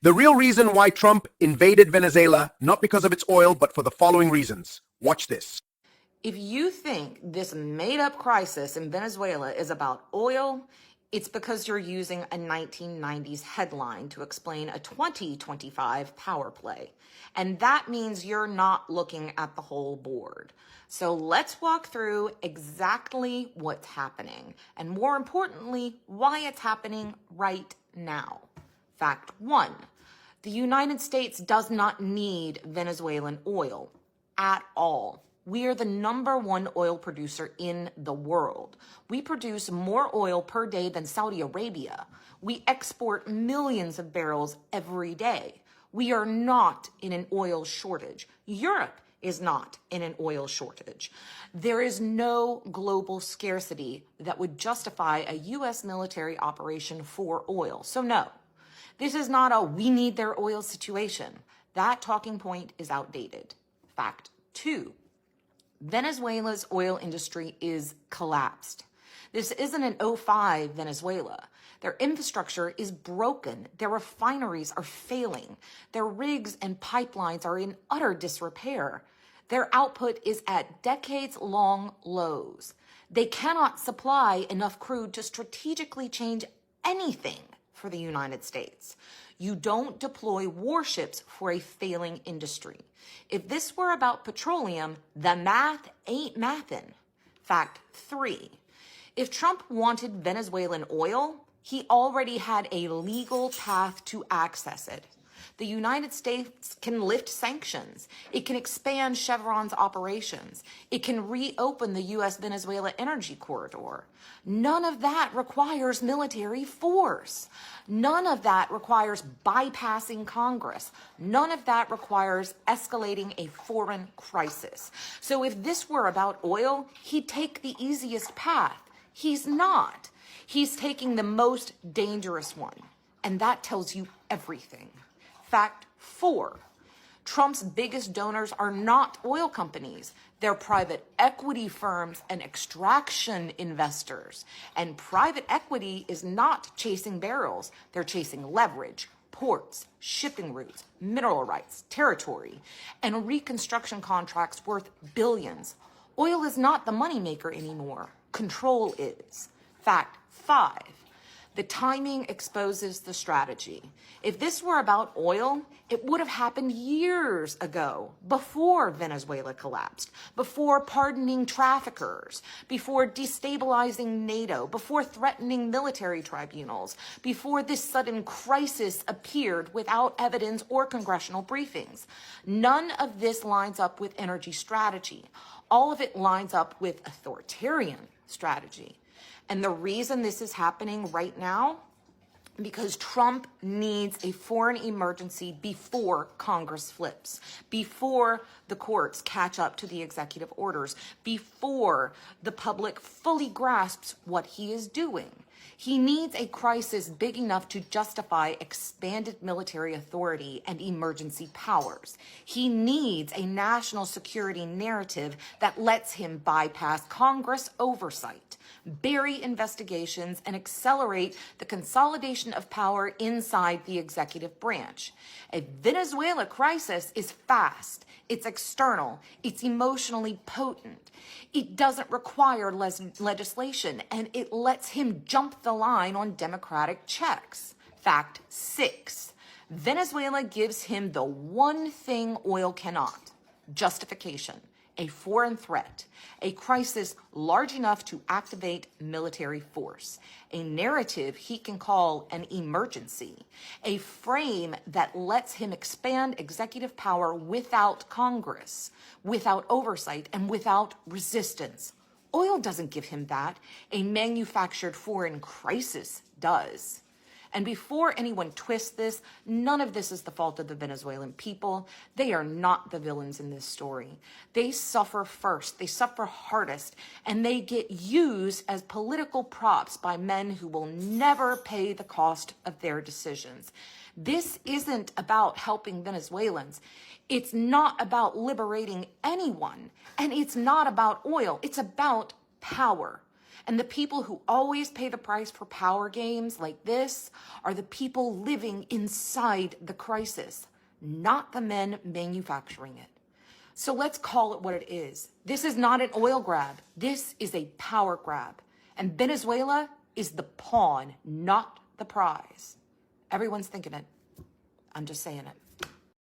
The real reason why Trump invaded Venezuela, not because of its oil, but for the following reasons. Watch this. If you think this made-up crisis in Venezuela is about oil, it's because you're using a 1990s headline to explain a 2025 power play. And that means you're not looking at the whole board. So let's walk through exactly what's happening, and more importantly, why it's happening right now. Fact 1, the United States does not need Venezuelan oil at all. We are the #1 oil producer in the world. We produce more oil per day than Saudi Arabia. We export millions of barrels every day. We are not in an oil shortage. Europe is not in an oil shortage. There is no global scarcity that would justify a U.S. military operation for oil. So no, this is not a we need their oil situation. That talking point is outdated. Fact 2, Venezuela's oil industry is collapsed. This isn't an '05 Venezuela. Their infrastructure is broken. Their refineries are failing. Their rigs and pipelines are in utter disrepair. Their output is at decades-long lows. They cannot supply enough crude to strategically change anything for the United States. You don't deploy warships for a failing industry. If this were about petroleum, the math ain't mathin'. Fact 3, if Trump wanted Venezuelan oil, he already had a legal path to access it. The United States can lift sanctions. It can expand Chevron's operations. It can reopen the U.S.-Venezuela energy corridor. None of that requires military force. None of that requires bypassing Congress. None of that requires escalating a foreign crisis. So if this were about oil, he'd take the easiest path. He's not. He's taking the most dangerous one. And that tells you everything. Fact 4, Trump's biggest donors are not oil companies. They're private equity firms and extraction investors. And private equity is not chasing barrels. They're chasing leverage, ports, shipping routes, mineral rights, territory, and reconstruction contracts worth billions. Oil is not the moneymaker anymore. Control is. Fact 5, the timing exposes the strategy. If this were about oil, it would have happened years ago, before Venezuela collapsed, before pardoning traffickers, before destabilizing NATO, before threatening military tribunals, before this sudden crisis appeared without evidence or congressional briefings. None of this lines up with energy strategy. All of it lines up with authoritarian strategy. And the reason this is happening right now, because Trump needs a foreign emergency before Congress flips, before the courts catch up to the executive orders, before the public fully grasps what he is doing. He needs a crisis big enough to justify expanded military authority and emergency powers. He needs a national security narrative that lets him bypass Congress oversight, bury investigations, and accelerate the consolidation of power inside the executive branch. A Venezuela crisis is fast, it's external, it's emotionally potent. It doesn't require legislation, and it lets him jump the line on democratic checks. Fact 6, Venezuela gives him the one thing oil cannot: justification. A foreign threat, a crisis large enough to activate military force, a narrative he can call an emergency, a frame that lets him expand executive power without Congress, without oversight, and without resistance. Oil doesn't give him that. A manufactured foreign crisis does. And before anyone twists this, none of this is the fault of the Venezuelan people. They are not the villains in this story. They suffer first, they suffer hardest, and they get used as political props by men who will never pay the cost of their decisions. This isn't about helping Venezuelans. It's not about liberating anyone, and it's not about oil. It's about power. And the people who always pay the price for power games like this are the people living inside the crisis, not the men manufacturing it. So let's call it what it is. This is not an oil grab. This is a power grab. And Venezuela is the pawn, not the prize. Everyone's thinking it. I'm just saying it.